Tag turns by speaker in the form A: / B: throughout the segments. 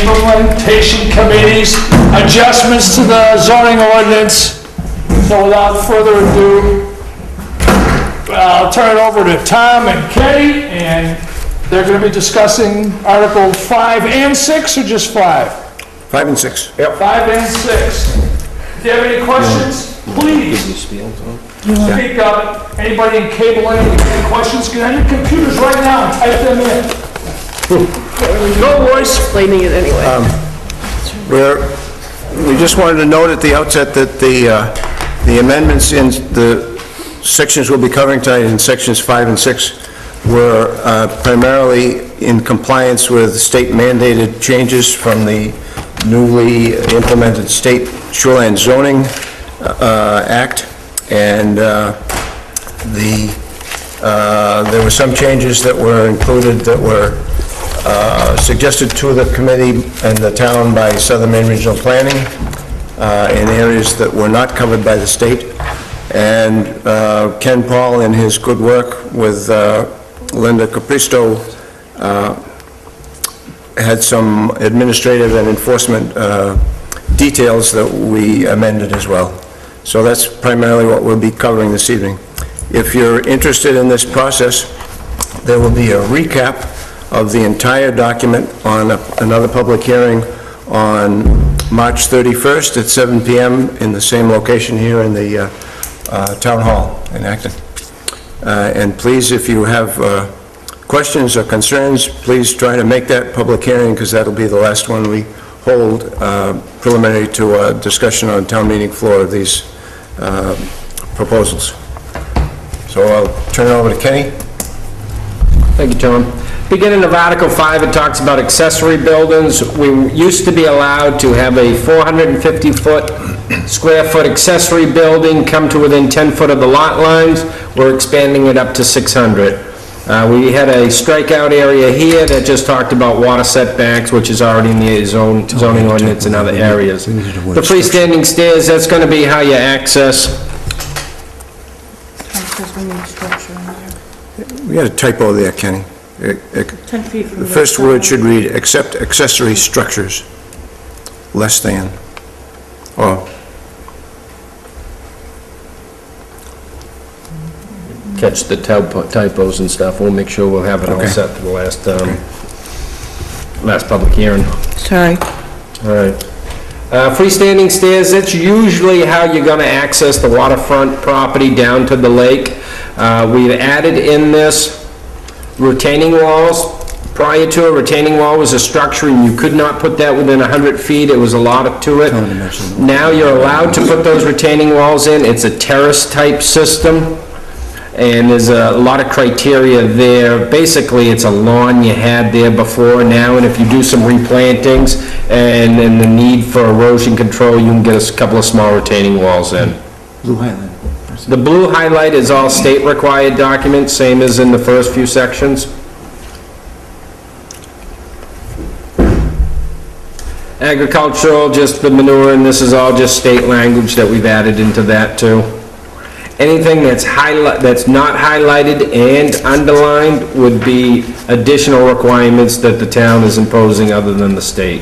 A: implementation committees, adjustments to the zoning ordinance. So without further ado, I'll turn it over to Tom and Kenny, and they're going to be discussing Article 5 and 6, or just 5?
B: 5 and 6.
A: Yep. 5 and 6. Do you have any questions? Please speak up. Anybody in cable, any questions? Get on your computers right now and type them in. No voice.
C: Explaining it anyway.
B: We just wanted to note at the outset that the amendments in the sections we'll be covering tonight in sections 5 and 6 were primarily in compliance with state mandated changes from the newly implemented state shoreline zoning act, and there were some changes that were included that were suggested to the committee and the town by Southern Maine Regional Planning in areas that were not covered by the state. And Ken Paul, in his good work with Linda Capristo, had some administrative and enforcement details that we amended as well. So that's primarily what we'll be covering this evening. If you're interested in this process, there will be a recap of the entire document on another public hearing on March 31st at 7 p.m. in the same location here in the Town Hall in Acton. And please, if you have questions or concerns, please try to make that public hearing, because that'll be the last one we hold preliminary to a discussion on town meeting floor of these proposals. So I'll turn it over to Kenny.
D: Thank you, Tom. Beginning of Article 5, it talks about accessory buildings. We used to be allowed to have a 450 square foot accessory building come to within 10 foot of the lot lines. We're expanding it up to 600. We had a strikeout area here that just talked about water setbacks, which is already in the zoning ordinance in other areas. The freestanding stairs, that's going to be how you access.
B: We got a typo there, Kenny.
C: 10 feet from
B: the first word should read, except accessory structures, less than, or
D: Catch the typos and stuff. We'll make sure we'll have it all set for the last public hearing.
C: Sorry.
D: All right. Freestanding stairs, that's usually how you're going to access the waterfront property down to the lake. We've added in this retaining walls. Prior to, a retaining wall was a structure and you could not put that within 100 feet. It was a lot to it. Now you're allowed to put those retaining walls in. It's a terrace type system, and there's a lot of criteria there. Basically, it's a lawn you had there before now, and if you do some replantings and then the need for erosion control, you can get a couple of small retaining walls in.
E: Blue highlight.
D: The blue highlight is all state required documents, same as in the first few sections. Agricultural, just the manure, and this is all just state language that we've added into that too. Anything that's not highlighted and underlined would be additional requirements that the town is imposing other than the state.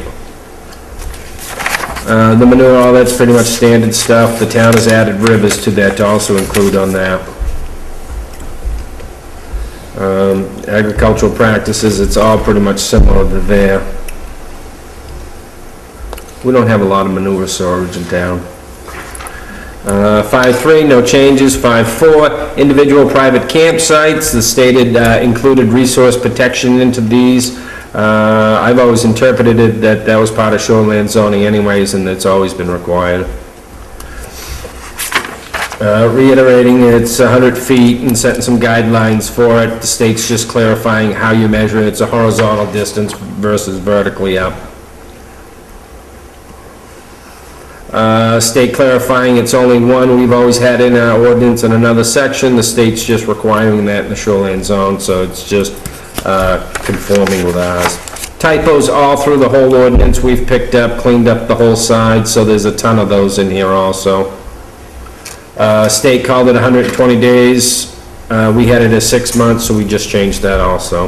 D: The manure, all that's pretty much standard stuff. The town has added rivers to that to also include on that. Agricultural practices, it's all pretty much similar to there. We don't have a lot of manure storage in town. 5.3, no changes. 5.4, individual private campsites. The stated included resource protection into these. I've always interpreted it that was part of shoreline zoning anyways, and it's always been required. Reiterating, it's 100 feet and setting some guidelines for it. The state's just clarifying how you measure it. It's a horizontal distance versus vertically up. State clarifying it's only one we've always had in our ordinance in another section. The state's just requiring that in the shoreline zone, so it's just conforming with ours. Typos all through the whole ordinance we've picked up, cleaned up the whole side, so there's a ton of those in here also. State called it 120 days. We had it as 6 months, so we just changed that also.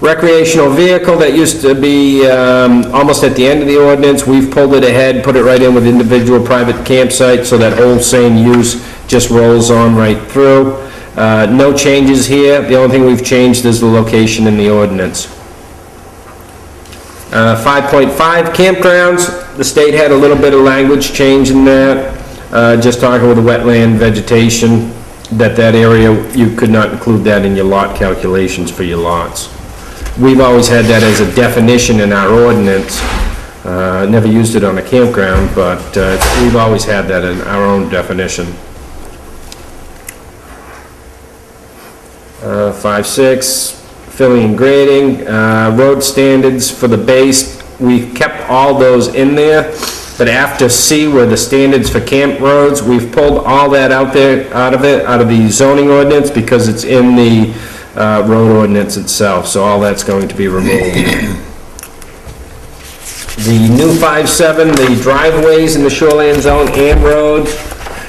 D: Recreational vehicle, that used to be almost at the end of the ordinance, we've pulled it ahead, put it right in with individual private campsites, so that whole same use just rolls on right through. No changes here, the only thing we've changed is the location in the ordinance. 5.5 campgrounds, the state had a little bit of language change in that, just talking with the wetland vegetation, that area, you could not include that in your lot calculations for your lots. We've always had that as a definition in our ordinance, never used it on a campground, but we've always had that in our own definition. 5.6, filling and grading, road standards for the base, we kept all those in there, but after C, where the standards for camp roads, we've pulled all that out of the zoning ordinance, because it's in the road ordinance itself, so all that's going to be removed. The new 5.7, the driveways in the shoreline zone and roads,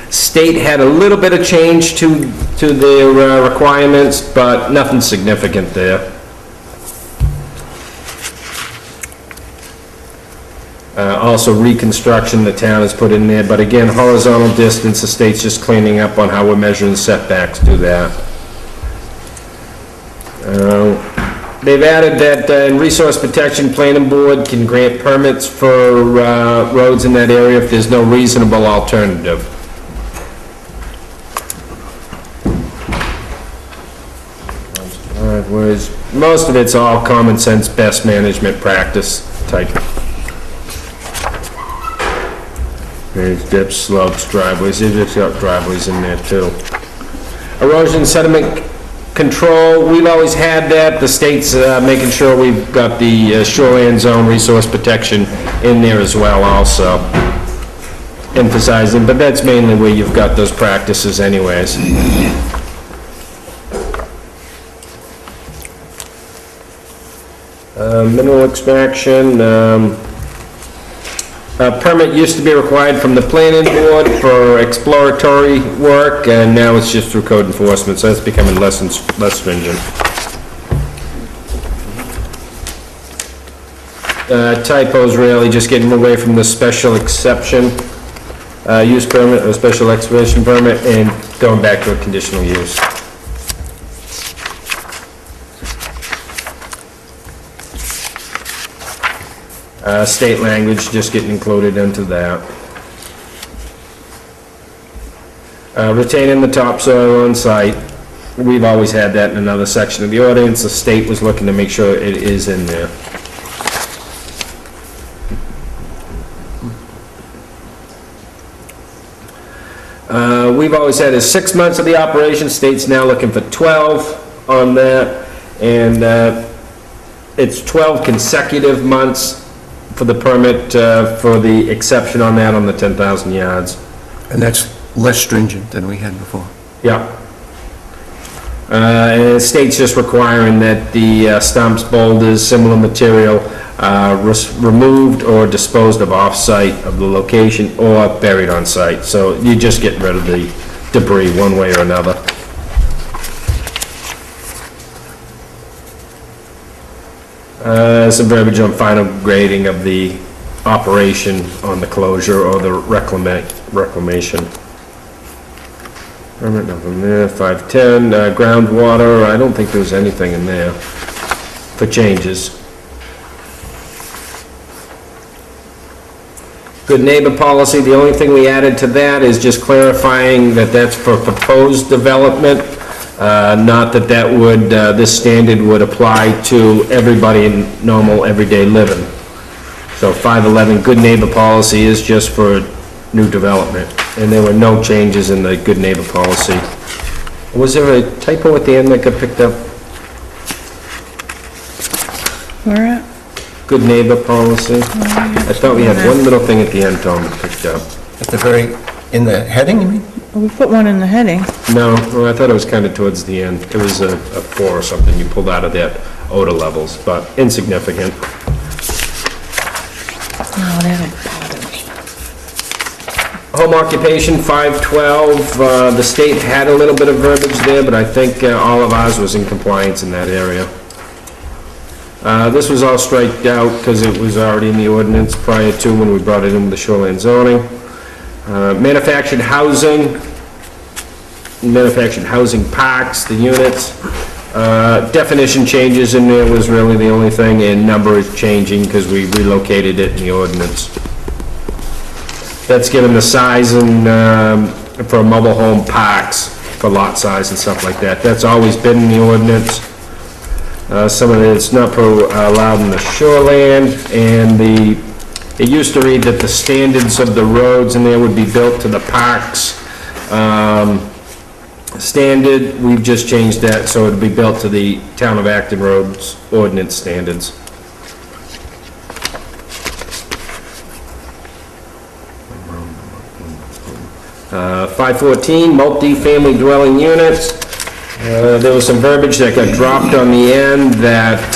D: state had a little bit of change to their requirements, but nothing significant there. Also reconstruction the town has put in there, but again, horizontal distance, the state's just cleaning up on how we're measuring setbacks, do that. They've added that in resource protection, planning board can grant permits for roads in that area if there's no reasonable alternative. Whereas most of it's all common sense, best management practice type. There's dips, slopes, driveways, there's got driveways in there too. Erosion sediment control, we've always had that, the state's making sure we've got the shoreline zone resource protection in there as well also. Emphasizing, but that's mainly where you've got those practices anyways. Mineral extraction, a permit used to be required from the planning board for exploratory work, and now it's just through code enforcement, so it's becoming less stringent. Typos really, just getting away from the special exception use permit or special excavation permit and going back to a conditional use. State language just getting included into that. Retaining the topsoil on site, we've always had that in another section of the ordinance. The state was looking to make sure it is in there. We've always had is 6 months of the operation. State's now looking for 12 on that, and it's 12 consecutive months for the permit, for the exception on that on the 10,000 yards.
B: And that's less stringent than we had before.
D: Yeah. And the state's just requiring that the stumps, boulders, similar material, removed or disposed of off-site of the location or buried on site. So you just get rid of the debris one way or another. Some verbiage on final grading of the operation on the closure or the reclamation. Permit nothing there. 510, groundwater, I don't think there was anything in there for changes. Good neighbor policy, the only thing we added to that is just clarifying that that's for proposed development, not that that would, this standard would apply to everybody in normal everyday living. So 511, good neighbor policy is just for new development, and there were no changes in the good neighbor policy. Was there a typo at the end that got picked up?
C: Where at?
D: Good neighbor policy? I thought we had one little thing at the end, Tom, picked up.
B: At the very, in the heading, you mean?
C: Well, we put one in the heading.
D: No, well, I thought it was kind of towards the end. It was a 4 or something you pulled out of that odor levels, but insignificant.
C: No, that don't bother me.
D: Home occupation, 512, the state had a little bit of verbiage there, but I think all of ours was in compliance in that area. This was all striked out because it was already in the ordinance prior to when we brought it into the shoreline zoning. Manufactured housing parks, the units. Definition changes in there was really the only thing, and number is changing because we relocated it in the ordinance. That's given the size and, for mobile home parks, for lot size and stuff like that. That's always been in the ordinance. Some of it's not allowed in the shoreland, and it used to read that the standards of the roads in there would be built to the parks standard. We've just changed that, so it'll be built to the Town of Acton Roads ordinance standards. Uh, 514, multi-family dwelling units. There was some verbiage that got dropped on the end that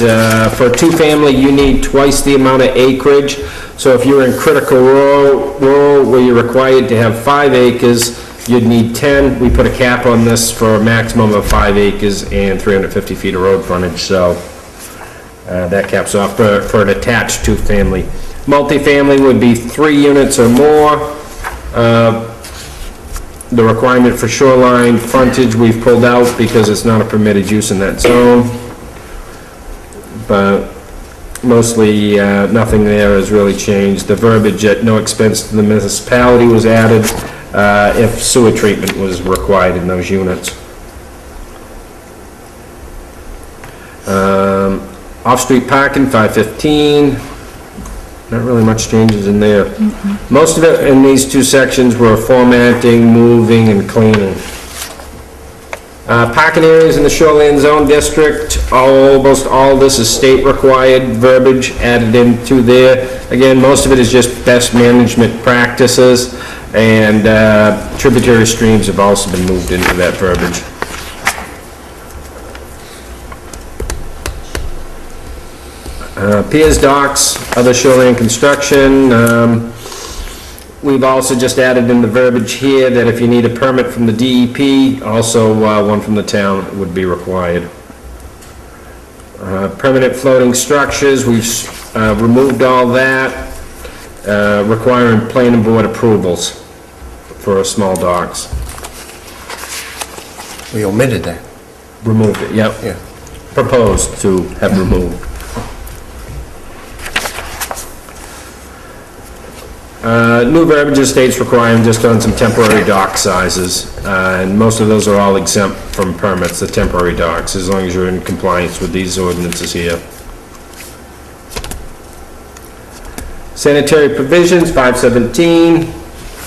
D: for a two-family, you need twice the amount of acreage. So if you're in critical rural where you're required to have 5 acres, you'd need 10. We put a cap on this for a maximum of 5 acres and 350 feet of road frontage, so that caps off for an attached two-family. Multifamily would be 3 units or more. The requirement for shoreline frontage we've pulled out because it's not a permitted use in that zone. But mostly nothing there has really changed. The verbiage at no expense to the municipality was added if sewer treatment was required in those units. Off-street parking, 515. Not really much changes in there. Most of it in these two sections were formatting, moving, and cleaning. Parking areas in the shoreline zone district, almost all this is state required verbiage added into there. Again, most of it is just best management practices, and tributary streams have also been moved into that verbiage. Piers, docks, other shoreline construction. We've also just added in the verbiage here that if you need a permit from the DEP, also one from the town would be required. Permanent floating structures, we've removed all that, requiring planning board approvals for small docks.
B: We omitted that.
D: Removed it, yep.
B: Yeah.
D: Proposed to have removed. New verbiage states requiring just on some temporary dock sizes, and most of those are all exempt from permits, the temporary docks, as long as you're in compliance with these ordinances here. Sanitary Provisions, 517.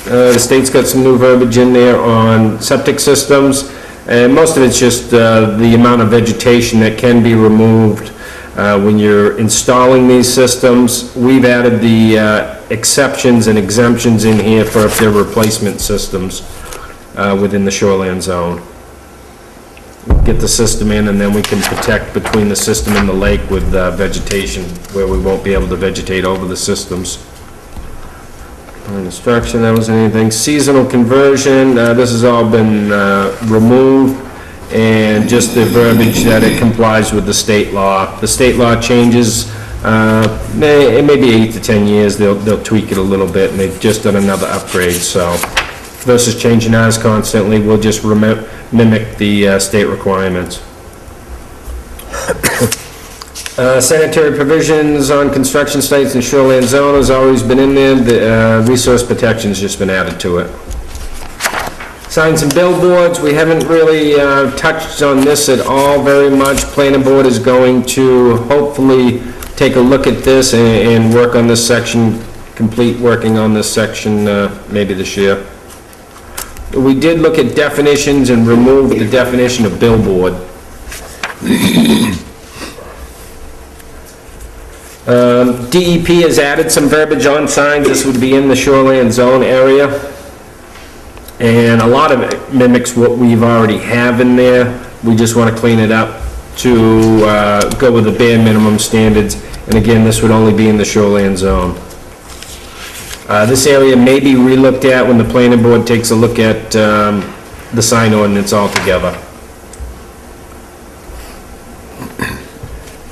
D: The state's got some new verbiage in there on septic systems, and most of it's just the amount of vegetation that can be removed when you're installing these systems. We've added the exceptions and exemptions in here for if they're replacement systems within the shoreline zone. Get the system in, and then we can protect between the system and the lake with vegetation, where we won't be able to vegetate over the systems. Construction, that was anything. Seasonal conversion, this has all been removed, and just the verbiage that it complies with the state law. The state law changes, it may be 8 to 10 years, they'll tweak it a little bit, and they've just done another upgrade, so versus changing ours constantly, we'll just mimic the state requirements. Sanitary provisions on construction sites and shoreline zone has always been in there. The resource protection's just been added to it. Signs and billboards, we haven't really touched on this at all very much. Planning board is going to hopefully take a look at this and work on this section, complete working on this section maybe this year. We did look at definitions and remove the definition of billboard. DEP has added some verbiage on signs. This would be in the shoreline zone area. And a lot of it mimics what we've already have in there. We just want to clean it up to go with the bare minimum standards. And again, this would only be in the shoreline zone. This area may be relooked at when the planning board takes a look at the sign ordinance altogether.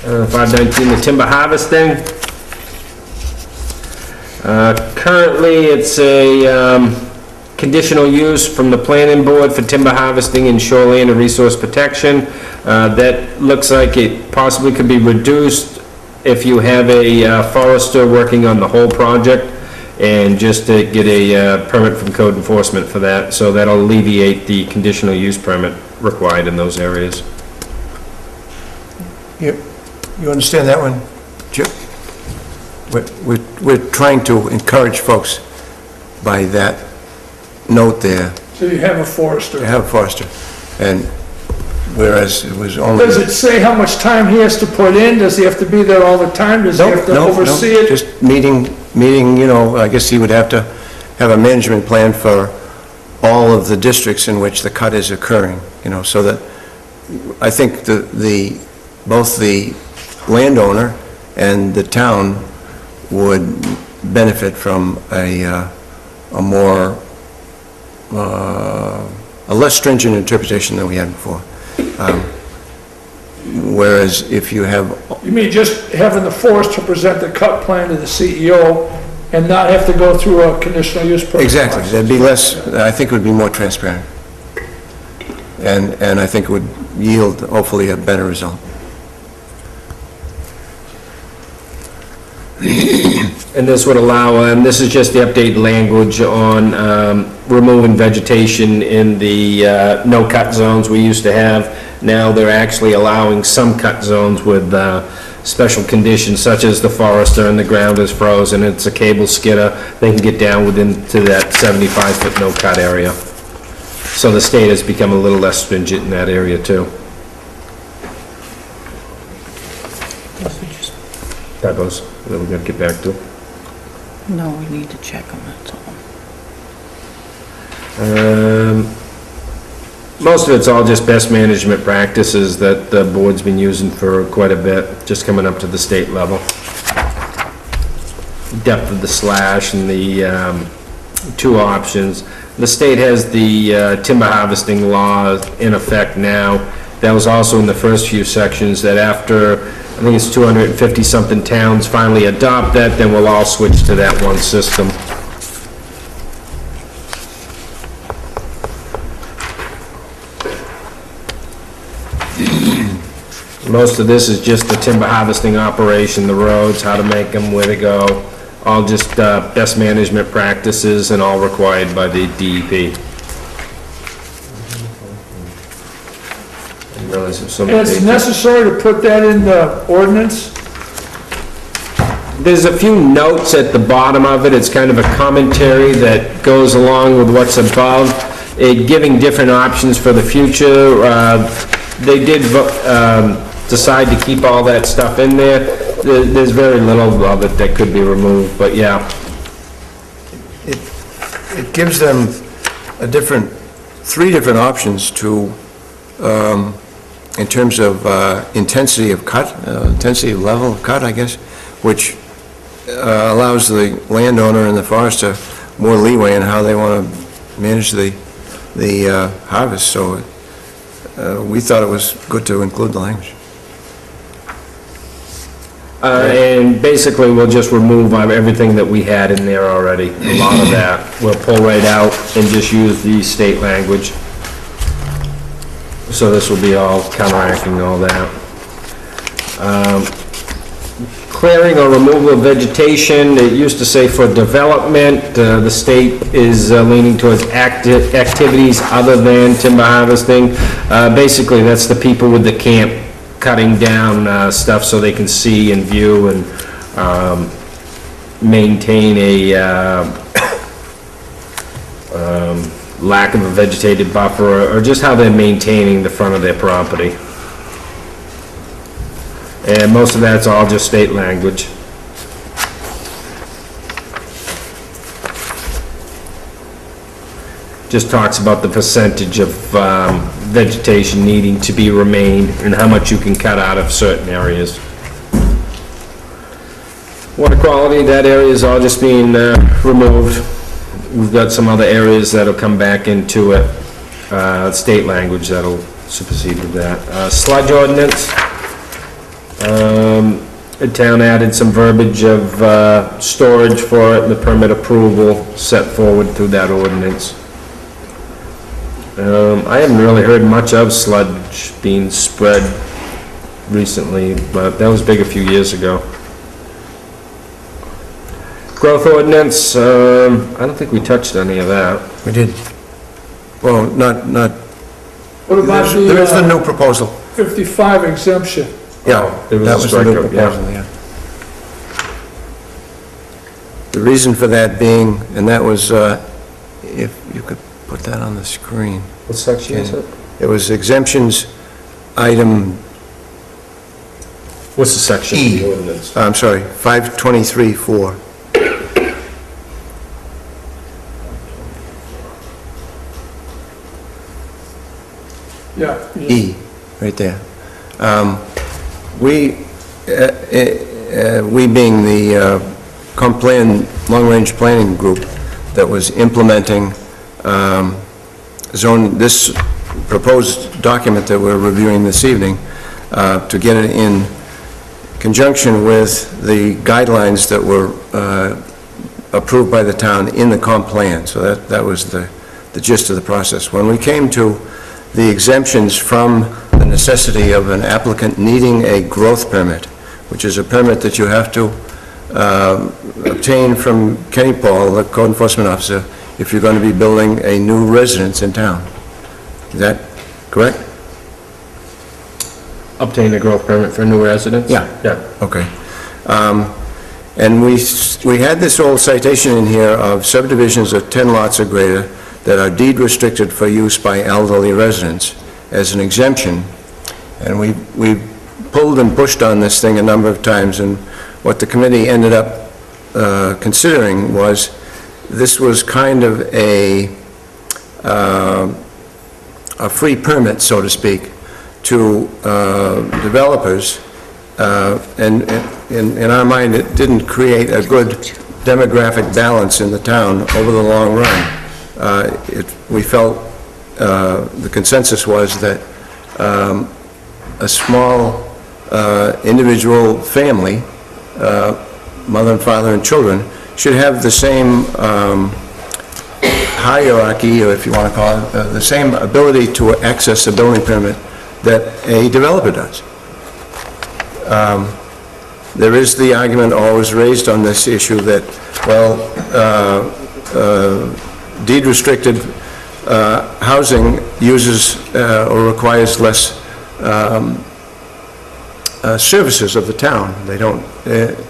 D: 519, the timber harvesting. Currently, it's a conditional use from the planning board for timber harvesting in shoreline and resource protection. That looks like it possibly could be reduced if you have a forester working on the whole project, and just to get a permit from code enforcement for that, so that'll alleviate the conditional use permit required in those areas.
B: You understand that one, Chip? We're trying to encourage folks by that note there,
A: So you have a forester.
B: to have a forester. And whereas it was only...
A: Does it say how much time he has to put in? Does he have to be there all the time? Does he have to oversee it?
B: Just meeting, you know, I guess he would have to have a management plan for all of the districts in which the cut is occurring, you know, so that I think both the landowner and the town would benefit from a less stringent interpretation than we had before. Whereas if you have...
A: You mean just having the forester present the cut plan to the CEO and not have to go through a conditional use permit?
B: Exactly, there'd be less, I think it would be more transparent. And I think it would yield, hopefully, a better result.
D: And this would allow, this is just the updated language on removing vegetation in the no-cut zones we used to have. Now they're actually allowing some cut zones with special conditions, such as the forester and the ground is frozen, it's a cable skidder, they can get down to that 75-foot no-cut area. So the state has become a little less stringent in that area too. That goes, that we're gonna get back to.
C: No, we need to check them, that's all.
D: Most of it's all just best management practices that the board's been using for quite a bit, just coming up to the state level. Depth of the slash and the two options. The state has the timber harvesting law in effect now. That was also in the first few sections, that after, I think it's 250-something towns finally adopt that, then we'll all switch to that one system. Most of this is just the timber harvesting operation, the roads, how to make them, where to go, all just best management practices and all required by the DEP. I realize there's some
A: And it's
D: pages.
A: necessary to put that in the ordinance?
D: There's a few notes at the bottom of it. It's kind of a commentary that goes along with what's above, it giving different options for the future. They did decide to keep all that stuff in there. There's very little of it that could be removed, but yeah.
B: It gives them three different options to, in terms of intensity of cut, intensity of level of cut, I guess, which allows the landowner and the forester more leeway in how they want to manage the harvest. So we thought it was good to include the language.
D: And basically, we'll just remove everything that we had in there already, a lot of that. We'll pull right out and just use the state language. So this will be all counteracting all that. Clearing or removal of vegetation, it used to say for development, the state is leaning towards activities other than timber harvesting. Basically, that's the people with the camp cutting down stuff so they can see and view and maintain a lack of a vegetated buffer, or just how they're maintaining the front of their property. And most of that's all just state language. Just talks about the percentage of vegetation needing to be remained and how much you can cut out of certain areas. Water quality, that area is all just being removed. We've got some other areas that'll come back into it, state language that'll supersede with that. Sludge ordinance. The town added some verbiage of storage for it, and the permit approval set forward through that ordinance. I haven't really heard much of sludge being spread recently, but that was big a few years ago. Growth ordinance, I don't think we touched any of that.
B: We did. Well, not,
A: What about
B: there is the
A: the
B: new proposal.
A: 55 exemption?
B: Yeah,
D: There was
B: that
D: a
B: was the new
D: strikeout, yeah.
B: proposal, yeah. The reason for that being, and that was, if you could put that on the screen.
D: What section is it?
B: It was exemptions, item
D: What's the section?
B: E.
D: of the ordinance?
B: I'm sorry, 523-4.
A: Yeah.
B: E, right there. We being the long-range planning group that was implementing this proposed document that we're reviewing this evening, to get it in conjunction with the guidelines that were approved by the town in the comp plan. So that was the gist of the process. When we came to the exemptions from the necessity of an applicant needing a growth permit, which is a permit that you have to obtain from Kenny Paul, the code enforcement officer, if you're going to be building a new residence in town. Is that correct?
D: Obtain a growth permit for new residents?
B: Yeah.
D: Yeah.
B: Okay. And we had this old citation in here of subdivisions of 10 lots or greater that are deed restricted for use by elderly residents as an exemption. And we pulled and pushed on this thing a number of times, and what the committee ended up considering was this was kind of a free permit, so to speak, to developers, and in our mind, it didn't create a good demographic balance in the town over the long run. We felt, the consensus was that a small individual family, mother and father and children, should have the same hierarchy, or if you want to call it, the same ability to access a building permit that a developer does. There is the argument always raised on this issue that, well, deed-restricted housing uses or requires less services of the town. They don't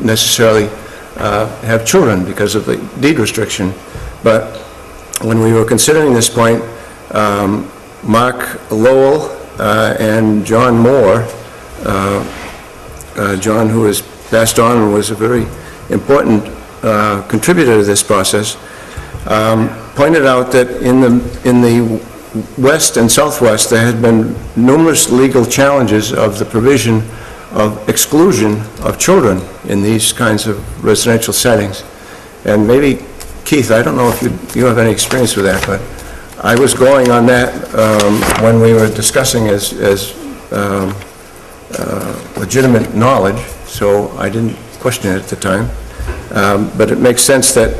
B: necessarily have children because of the deed restriction. But when we were considering this point, Mark Lowell and John Moore, John, who has passed on and was a very important contributor to this process, pointed out that in the west and southwest there had been numerous legal challenges of the provision of exclusion of children in these kinds of residential settings. And maybe, Keith, I don't know if you have any experience with that, but I was going on that when we were discussing as legitimate knowledge, so I didn't question it at the time. But it makes sense that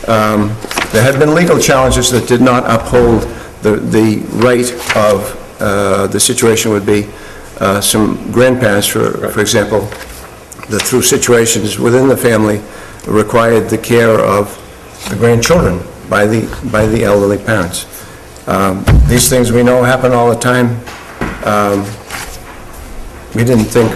B: there had been legal challenges that did not uphold the right of the situation would be some grandparents, for example, that through situations within the family required the care of the grandchildren by the elderly parents. These things we know happen all the time. We didn't think.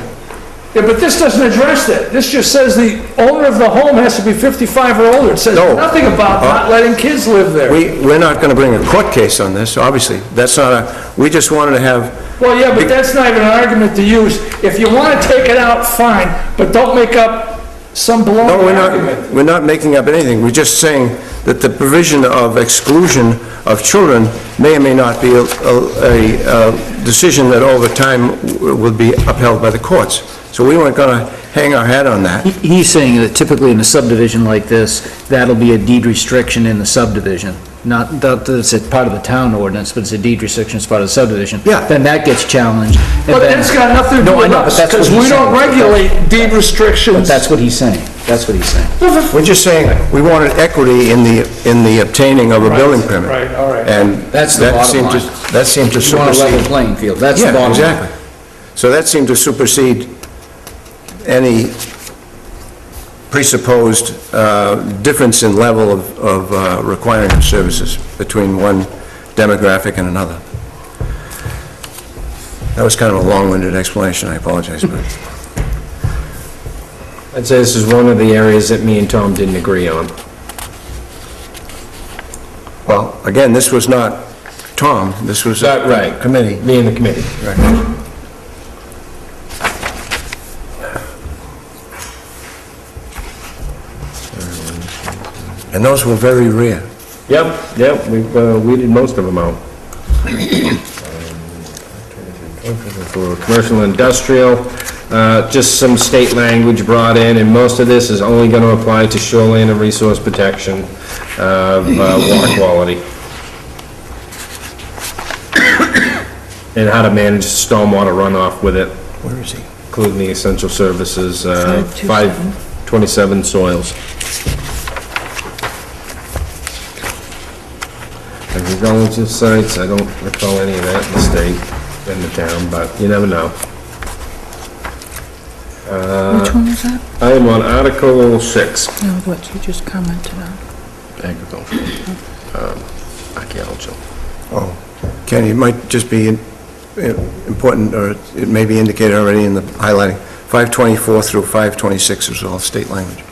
A: Yeah, but this doesn't address that. This just says the owner of the home has to be 55 or older. It says nothing about not letting kids live there.
B: We're not going to bring a court case on this, obviously. That's not we just wanted to have.
A: Well, yeah, but that's not even an argument to use. If you want to take it out, fine, but don't make up some baloney argument.
B: We're not making up anything. We're just saying that the provision of exclusion of children may or may not be a decision that over time will be upheld by the courts. So we weren't going to hang our hat on that.
E: He's saying that typically in a subdivision like this, that'll be a deed restriction in the subdivision. not that it's a part of the town ordinance, but it's a deed restriction, it's part of the subdivision.
B: Yeah.
E: Then that gets challenged. and
A: But
E: then-
A: it's got nothing to do
E: No, I
A: with
E: know, but
A: us,
E: that's what
A: because
E: he's
A: we don't
E: saying.
A: regulate deed
E: But
A: restrictions.
E: that's what he's saying, that's what he's saying.
B: We're just saying, we wanted equity in the obtaining of a building permit.
A: Right, all right.
B: And
E: That's the
B: that
E: bottom
B: seemed to-
E: line.
B: That seemed to
E: You want a level
B: supersede.
E: playing field, that's the
B: Yeah,
E: bottom line.
B: exactly. So that seemed to supersede any presupposed difference in level of requiring of services between one demographic and another. That was kind of a long-winded explanation, I apologize, but...
D: I'd say this is one of the areas that me and Tom didn't agree on.
B: Well, again, this was not Tom, this was a
D: Right.
B: committee.
D: Me and the committee.
B: Right. And those were very rare.
D: Yep, we've weeded most of them out. For commercial and industrial, just some state language brought in, and most of this is only going to apply to shoreline and resource protection of water quality. And how to manage stormwater runoff with it,
B: Where is he?
D: including the essential services,
C: 527.
D: 527 soils. Agricultural sites, I don't recall any of that in the state, in the town, but you never know.
C: Which one was that?
D: I am on Article 6.
C: No, what you just commented on.
D: Agricultural. Archaeological.
B: Oh, Ken, it might just be important, or it may be indicated already in the highlighting. 524 through 526 is all state language.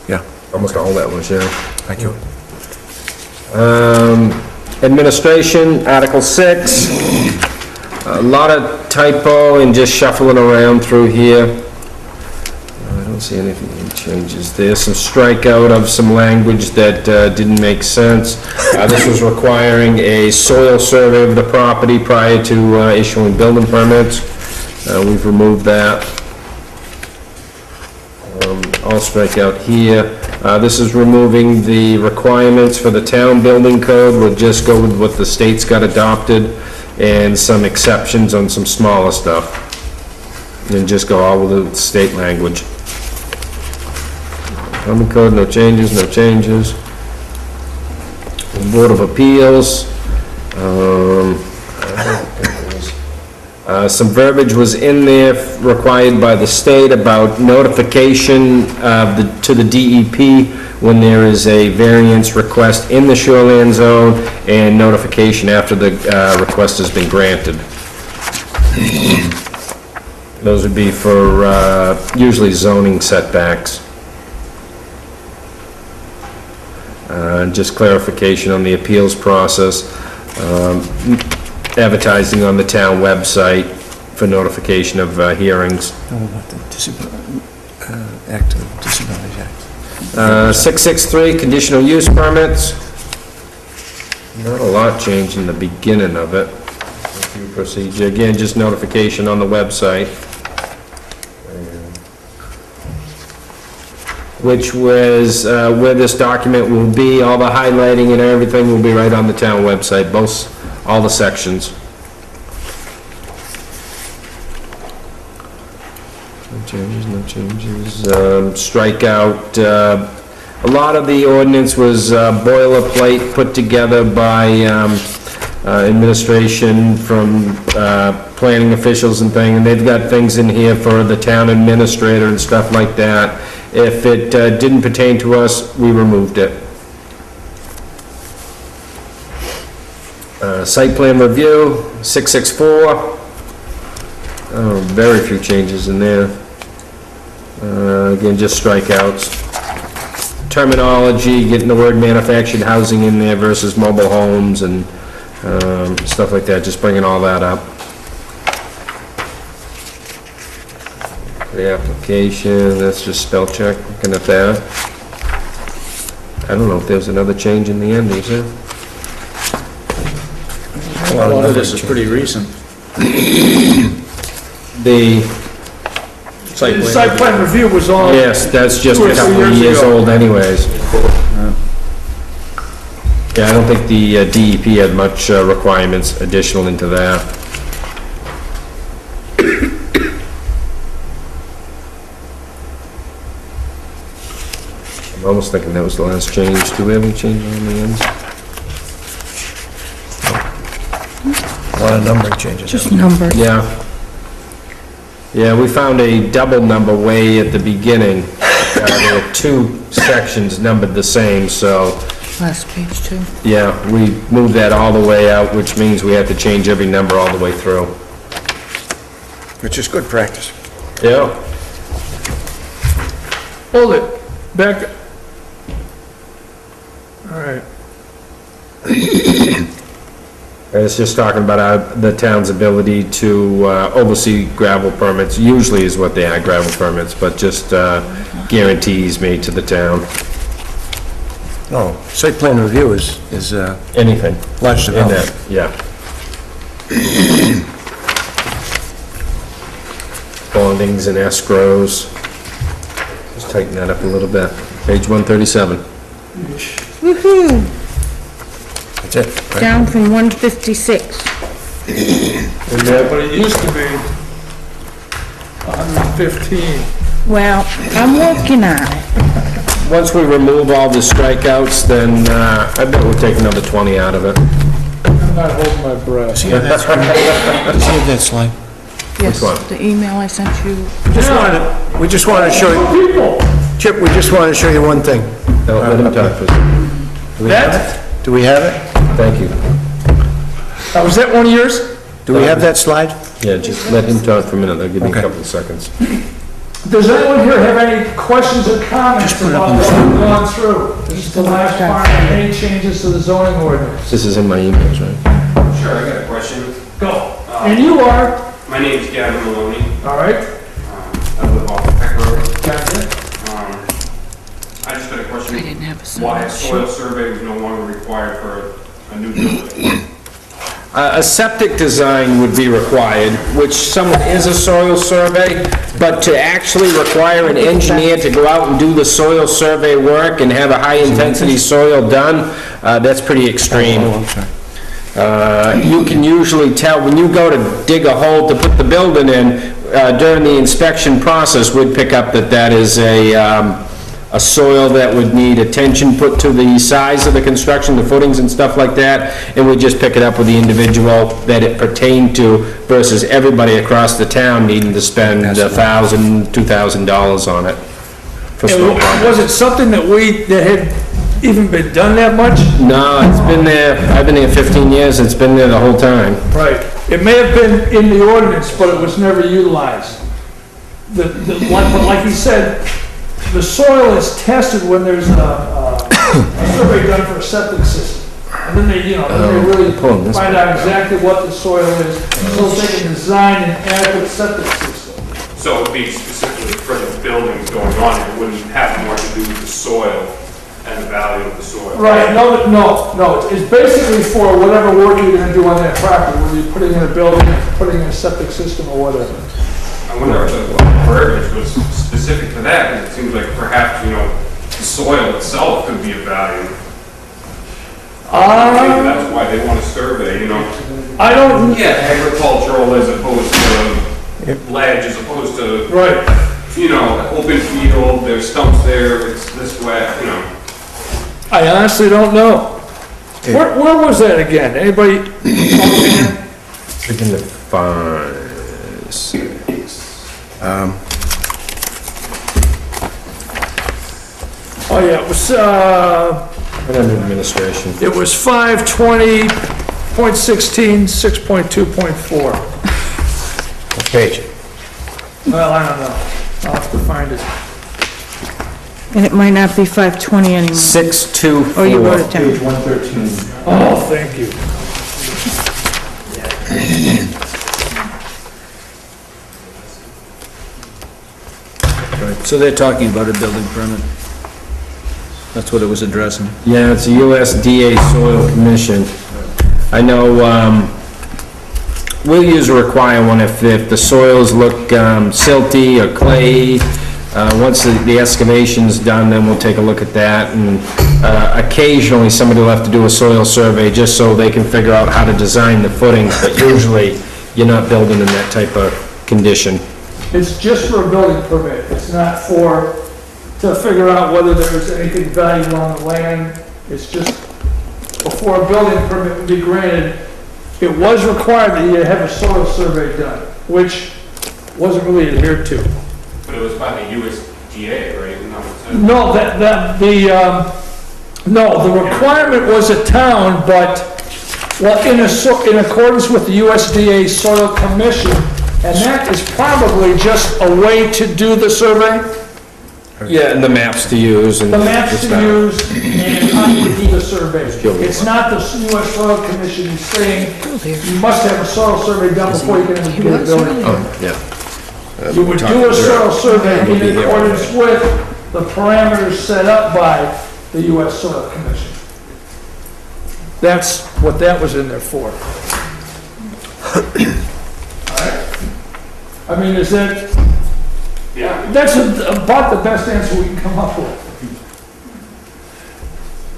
B: Yeah,
D: Almost all that was, yeah.
B: thank you.
D: Administration, Article 6. A lot of typo and just shuffling around through here. I don't see anything that changes there. Some strikeout of some language that didn't make sense. This was requiring a soil survey of the property prior to issuing building permits. We've removed that. I'll strike out here. This is removing the requirements for the town building code. We'll just go with what the state's got adopted and some exceptions on some smaller stuff. And just go all with the state language. Common code, no changes, no changes. Board of Appeals. Some verbiage was in there required by the state about notification to the DEP when there is a variance request in the shoreline zone and notification after the request has been granted. Those would be for usually zoning setbacks. Just clarification on the appeals process. Advertising on the town website for notification of hearings.
B: How about the Act of Disabilities Act?
D: 663, conditional use permits. Not a lot changed in the beginning of it. Review procedure, again, just notification on the website. Which was where this document will be, all the highlighting and everything will be right on the town website, all the sections. No changes, no changes. Strike out, a lot of the ordinance was boilerplate put together by administration from planning officials and things, and they've got things in here for the town administrator and stuff like that. If it didn't pertain to us, we removed it. Site plan review, 664. Very few changes in there. Again, just strikeouts. Terminology, getting the word manufactured housing in there versus mobile homes and stuff like that, just bringing all that up. The application, that's just spell check, looking at that. I don't know if there's another change in the end, is there?
E: A lot of this is pretty recent.
D: The,
A: The site plan review was on.
D: yes, that's just
A: 2 or
D: a
A: 3
D: couple of
A: years
D: years
A: ago.
D: old anyways. Yeah, I don't think the DEP had much requirements additional into that. I'm almost thinking that was the last change. Do we have any change on the ends?
B: A lot of numbering changes.
C: Just numbers.
D: Yeah. Yeah, we found a double number way at the beginning. There were two sections numbered the same, so,
C: Last page too.
D: yeah, we moved that all the way out, which means we have to change every number all the way through.
B: Which is good practice.
D: Yeah.
A: Hold it, back. All right.
D: It's just talking about the town's ability to oversee gravel permits, usually is what they are, gravel permits, but just guarantees made to the town.
B: Oh, site plan review is
D: Anything
B: large
D: in
B: development.
D: that, yeah. Bondings and escrows. Just tighten that up a little bit. Page 137.
C: Woo-hoo,
B: That's it, right?
C: down from 156.
A: But it used to be 115.
C: Well, I'm working on it.
D: Once we remove all the strikeouts, then I bet we'll take another 20 out of it.
A: I'm not holding my breath.
B: Does he have that slide?
C: Yes,
D: one?
C: the email I sent you.
B: We just wanted to show you,
A: People,
B: Chip, we just wanted to show you one thing.
D: No, let him talk first.
A: that,
B: Do we have it?
D: Thank you.
A: was that one of yours?
B: Do we have that slide?
D: Yeah, just let him talk for a minute. I'll give you a
B: Okay.
D: couple of seconds.
A: Does anyone here have any questions or comments about what we've gone through? This is the last part, any changes to the zoning ordinance?
D: This is in my emails, right?
F: Sure, I got a question.
A: Go. And you are,
F: My name is Gavin Maloney.
A: all right?
F: I live off of Peck Road.
A: Gotcha.
F: I just got a
C: I
F: question.
C: didn't have a
F: Why a
C: sign.
F: soil survey was no longer required for a new building?
D: A septic design would be required, which somewhat is a soil survey, but to actually require an engineer to go out and do the soil survey work and have a high-intensity soil done, that's pretty extreme. You can usually tell, when you go to dig a hole to put the building in, during the inspection process, we'd pick up that that is a soil that would need attention put to the size of the construction, the footings and stuff like that, and we'd just pick it up with the individual that it pertained to versus everybody across the town needing to spend $1,000, $2,000 on it. for
A: And
D: snow plowing.
A: was it something that had even been done that much?
D: No, it's been there, I've been here 15 years, it's been there the whole time.
A: Right. It may have been in the ordinance, but it was never utilized. But like he said, the soil is tested when there's a survey done for a septic system. And then they, then they really
D: pulling this
A: find out exactly what the soil is, so they can design an adequate septic system.
F: So it would be specifically for the buildings going on, it wouldn't have more to do with the soil and the value of the soil.
A: Right, no, it's basically for whatever work you're gonna do on that property, whether you're putting in a building, putting in a septic system or whatever.
F: I wonder if the verbiage was specific to that, because it seems like perhaps, the soil itself could be of value. Maybe that's why they want a survey,
A: I don't,
F: Yeah, agricultural as opposed to ledge, as opposed to,
A: right,
F: open field, there's stumps there, it's this way,
A: I honestly don't know. Where was that again? Anybody?
D: Begin to 5, 6.
A: Oh, yeah, it was,
D: Right under administration.
A: it was 520.16, 6.2.4.
B: What page?
A: Well, I don't know. I'll have to find it.
C: And it might not be 520 anymore.
D: 624.
C: Oh, you wrote it down.
A: Oh, thank you.
E: So they're talking about a building permit. That's what it was addressing.
D: Yeah, it's a USDA Soil Commission. I know, we'll usually require one if the soils look silty or clay, Once the excavation's done, then we'll take a look at that, and occasionally somebody will have to do a soil survey just so they can figure out how to design the footings, but usually you're not building in that type of condition.
A: It's just for a building permit, it's not to figure out whether there's anything valuable on the land. It's just before a building permit would be granted, it was required that you have a soil survey done, which wasn't really adhered to.
F: But it was by the USDA, right? Isn't that what it said?
A: No, the requirement was a town, but, well, in accordance with the USDA Soil Commission, and that is probably just a way to do the survey,
D: Yeah, and the maps to use and...
A: the maps to use, and how you do the survey. It's not the US Soil Commission saying you must have a soil survey done before you can even get a building permit.
D: Yeah.
A: You would do a soil survey in accordance with the parameters set up by the US Soil Commission. That's what that was in there for. Alright? I mean, is that,
F: Yeah.
A: that's about the best answer we can come up with.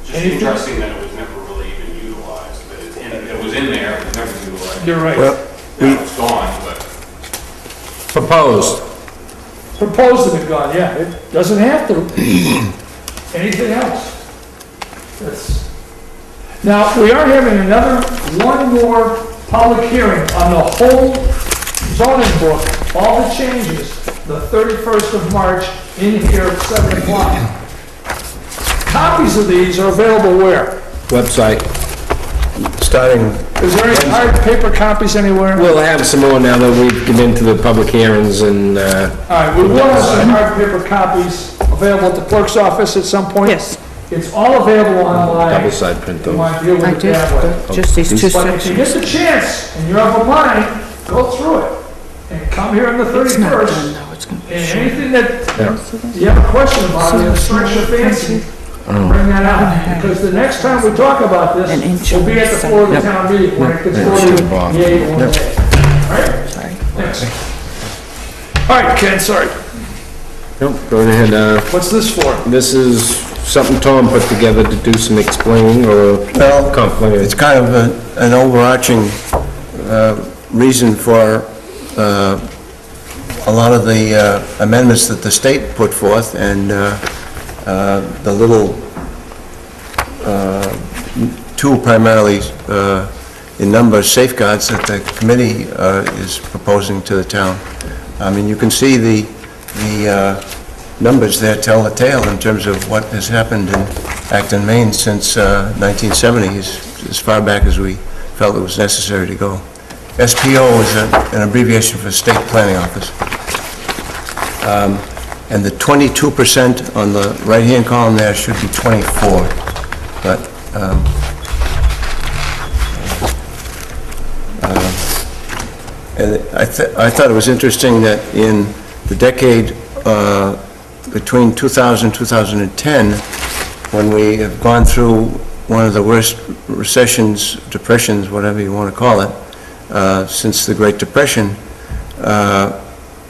F: Just interesting that it was never really even utilized, but it was in there, it was never utilized.
A: You're right.
B: Well,
F: Now it's gone, but
D: Proposed.
A: Proposed to be gone, yeah, it doesn't have to. Anything else? That's, now, we are having one more public hearing on the whole zoning book, all the changes, the 31st of March, in here at 7 o'clock. Copies of these are available where?
D: Website.
B: Starting,
A: Is there any hard paper copies anywhere?
D: We'll have some more now that we've come into the public hearings and,
A: All right, we will have some hard paper copies available at the clerk's office at some point.
C: Yes.
A: It's all available online.
D: double-side print
A: If you
D: those.
A: want to deal
C: I
A: with it
C: did,
A: that way.
C: but just these two
A: But if you
C: sections.
A: get the chance and you're of a mind, go through it and come here on the
C: It's not done
A: 31st.
C: though, it's gonna be
A: And
C: short.
A: anything that you have a question about, you stretch your fancy, bring that out. Because the next time we talk about this,
C: An inch
A: we'll be at the
C: on
A: floor of the
C: the
A: town meeting when it gets voted, yea or nay. All right?
C: Sorry.
A: Thanks. All right, Ken, sorry.
D: Nope, go ahead,
A: What's this for?
D: this is something Tom put together to do some explaining or
B: well,
D: complicated.
B: it's kind of an overarching reason for a lot of the amendments that the state put forth, and the little two primarily in number safeguards that the committee is proposing to the town. I mean, you can see the numbers there tell the tale in terms of what has happened in Acton, Maine since 1970, as far back as we felt it was necessary to go. SPO is an abbreviation for State Planning Office. And the 22% on the right-hand column there should be 24, but and I thought it was interesting that in the decade between 2000 and 2010, when we have gone through one of the worst recessions, depressions, whatever you want to call it, since the Great Depression,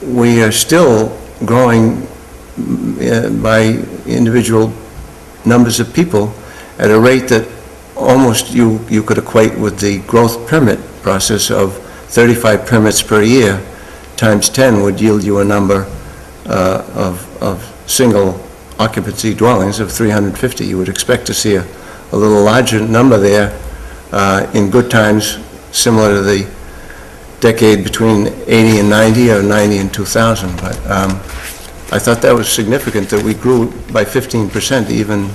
B: we are still growing by individual numbers of people at a rate that almost you could equate with the growth permit process of 35 permits per year times 10 would yield you a number of single occupancy dwellings of 350. You would expect to see a little larger number there in good times, similar to the decade between 80 and 90 or 90 and 2000. But I thought that was significant that we grew by 15% even,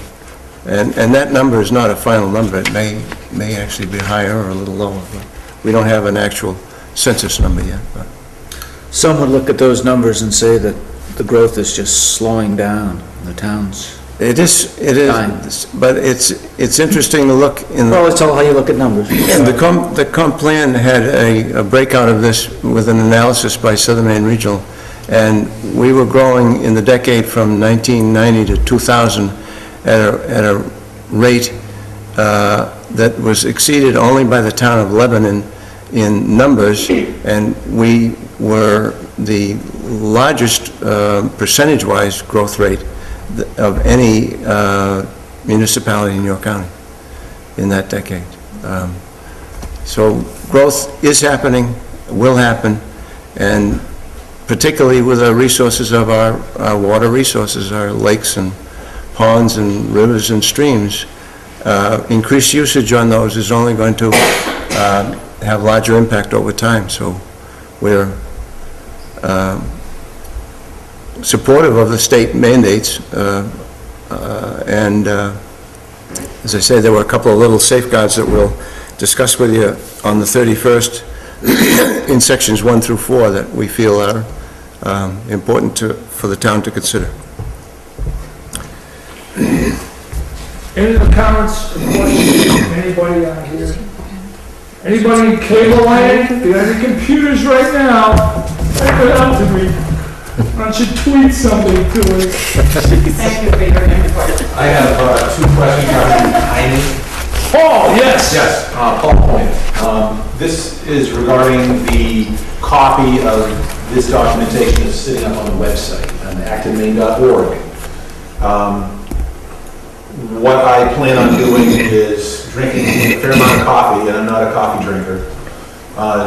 B: and that number is not a final number. It may actually be higher or a little lower, but we don't have an actual census number yet. But
E: Some would look at those numbers and say that the growth is just slowing down in the towns.
B: it is, but it's interesting to look in
E: Well, it's all how you look at numbers.
B: the comp plan had a breakout of this with an analysis by Southern Maine Regional, and we were growing in the decade from 1990 to 2000 at a rate that was exceeded only by the town of Lebanon in numbers, and we were the largest percentage-wise growth rate of any municipality in York County in that decade. So growth is happening, will happen, and particularly with the resources of our water resources, our lakes and ponds and rivers and streams, increased usage on those is only going to have larger impact over time. So we're supportive of the state mandates, and as I said, there were a couple of little safeguards that we'll discuss with you on the 31st in sections 1 through 4 that we feel are important for the town to consider.
A: Any other comments, questions, anybody on here? Anybody in cable land? Do you have any computers right now? Type it out to me. Why don't you tweet something to it?
G: Thank you for your input.
H: I have two questions on timing.
A: Paul, yes.
H: Yes, Paul Point. This is regarding the copy of this documentation that's sitting up on the website on actonmaine.org. What I plan on doing is drinking a fair amount of coffee, and I'm not a coffee drinker.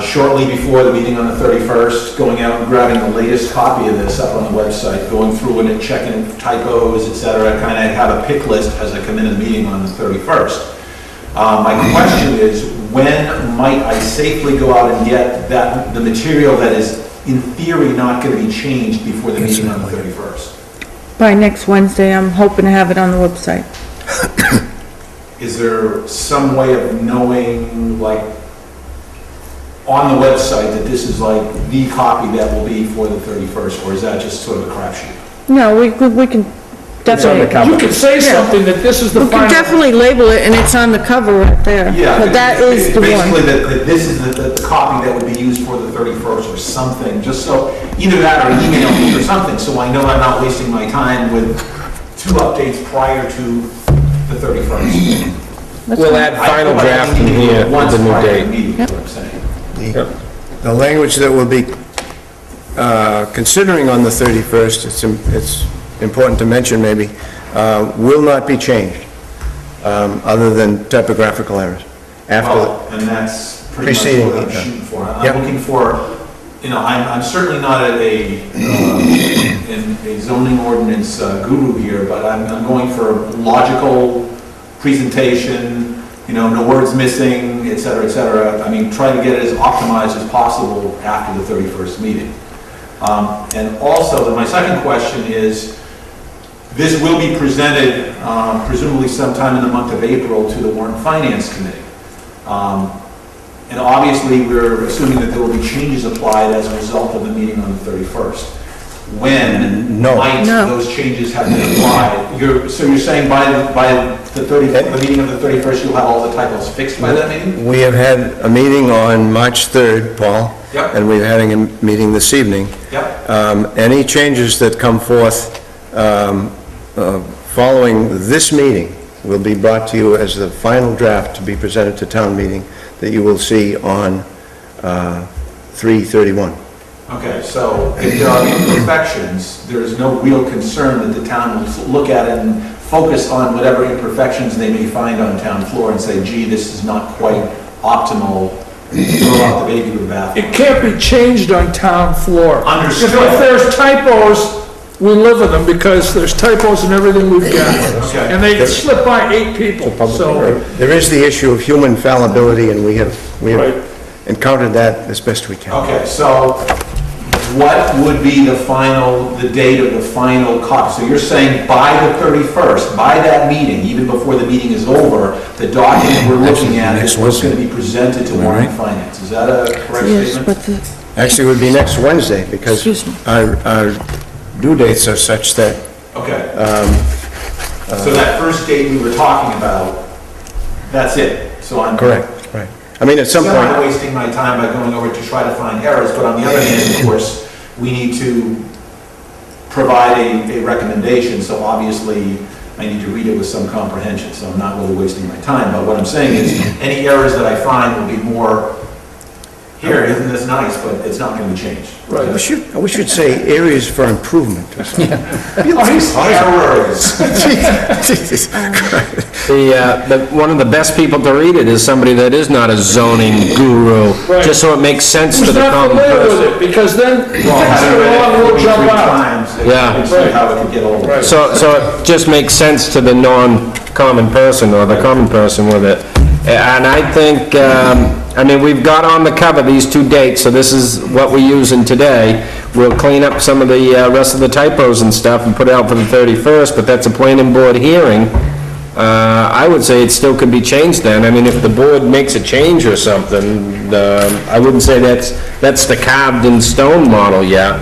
H: Shortly before the meeting on the 31st, going out and grabbing the latest copy of this up on the website, going through it and checking typos, etc., kind of have a pick list as I come into the meeting on the 31st. My question is, when might I safely go out and get the material that is, in theory, not going to be changed before the meeting on the 31st?
C: By next Wednesday, I'm hoping to have it on the website.
H: Is there some way of knowing, like, on the website that this is like the copy that will be for the 31st, or is that just sort of a crapshoot?
C: No, we can definitely,
A: You could say something that this is the
C: we can
A: final.
C: definitely label it, and it's on the cover right there.
H: Yeah.
C: But that is the
H: Basically,
C: one.
H: that this is the copy that would be used for the 31st or something, just so, either that or email me or something, so I know I'm not wasting my time with 2 updates prior to the 31st.
D: We'll add final draft in here with
H: Once
D: the new
H: prior to the
D: date.
H: meeting, is what I'm saying.
B: The language that we'll be considering on the 31st, it's important to mention maybe, will not be changed, other than typographical errors.
H: Well, and that's pretty much
B: Preceding,
H: what I'm
B: yeah.
H: shooting for.
B: Yep.
H: I'm looking for, I'm certainly not a zoning ordinance guru here, but I'm going for logical presentation, no words missing, et cetera, et cetera. I mean, try to get it as optimized as possible after the 31st meeting. And also, my second question is, this will be presented presumably sometime in the month of April to the Warrant Finance Committee. And obviously, we're assuming that there will be changes applied as a result of the meeting on the 31st. When might those changes have been applied? So you're saying by the meeting of the 31st, you'll have all the typos fixed by that meeting?
B: We have had a meeting on March 3rd, Paul.
H: Yep.
B: And we're having a meeting this evening.
H: Yep.
B: Any changes that come forth following this meeting will be brought to you as the final draft to be presented to town meeting that you will see on 3/31.
H: Okay, so if there are imperfections, there is no real concern that the town will look at it and focus on whatever imperfections they may find on town floor and say, gee, this is not quite optimal, throw out the baby with the bathwater.
A: It can't be changed on town floor.
H: Understood.
A: If there's typos, we live with them because there's typos in everything we've got.
H: Okay.
A: And they slip by 8 people, so.
B: There is the issue of human fallibility, and we have
A: Right.
B: encountered that as best we can.
H: Okay, so what would be the date of the final copy? So you're saying by the 31st, by that meeting, even before the meeting is over, the document we're looking at is what's going to be presented to Warrant Finance. Is that a correct
C: Yes,
H: statement?
C: but
B: Actually, it would be next Wednesday, because
C: Excuse me.
B: our due dates are such that,
H: Okay. So that first date we were talking about, that's it? So I'm
B: correct, right. I mean, at some
H: So I'm not
B: point,
H: wasting my time by going over to try to find errors, but on the other hand, of course, we need to provide a recommendation, so obviously I need to read it with some comprehension, so I'm not really wasting my time. But what I'm saying is, any errors that I find will be more here, isn't this nice, but it's not gonna be changed.
A: Right.
B: We should say areas for improvement or something.
H: Errors.
B: Jesus Christ.
D: One of the best people to read it is somebody that is not a zoning guru,
A: Right.
D: just so it makes sense to
A: Who's
D: the
A: not
D: common
A: familiar with
D: person.
A: it, because then things
H: Well, having
A: go
H: read
A: along,
H: it
A: will
H: 43
A: jump out.
H: times,
D: Yeah.
H: you can see how it could get old.
A: Right.
D: So it just makes sense to the non-common person or the common person with it. And I think, I mean, we've got on the cover these 2 dates, so this is what we're using today. We'll clean up some of the rest of the typos and stuff and put it out for the 31st, but that's a planning board hearing. I would say it still could be changed then. I mean, if the board makes a change or something, I wouldn't say that's the carved in stone model yet.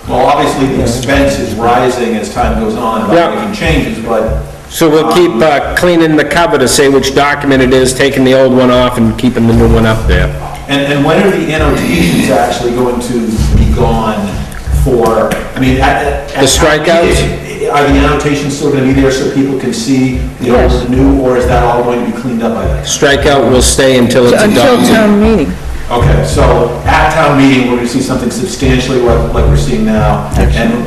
H: Well, obviously, the expense is rising as time goes on,
D: Yeah.
H: by making changes, but
D: So we'll keep cleaning the cover to say which document it is, taking the old one off and keeping the new one up there.
H: And when are the annotations actually going to be gone for, I mean, at...
D: The strikeouts?
H: Are the annotations still gonna be there so people can see the old and the new, or is that all going to be cleaned up by then?
D: Strikeout will stay until it's
C: Until
D: adopted.
C: town meeting.
H: Okay, so at town meeting, we're gonna see something substantially like we're seeing now, and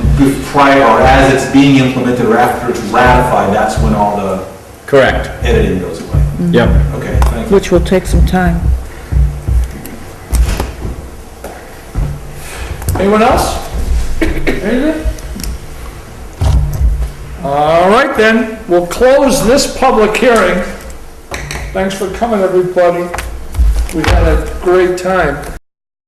H: prior, or as it's being implemented, or after it's ratified, that's when all the
D: Correct.
H: editing goes away.
D: Yep.
H: Okay, thank you.
C: Which will take some time.
A: Anyone else? Anything? All right, then, we'll close this public hearing. Thanks for coming, everybody. We had a great time.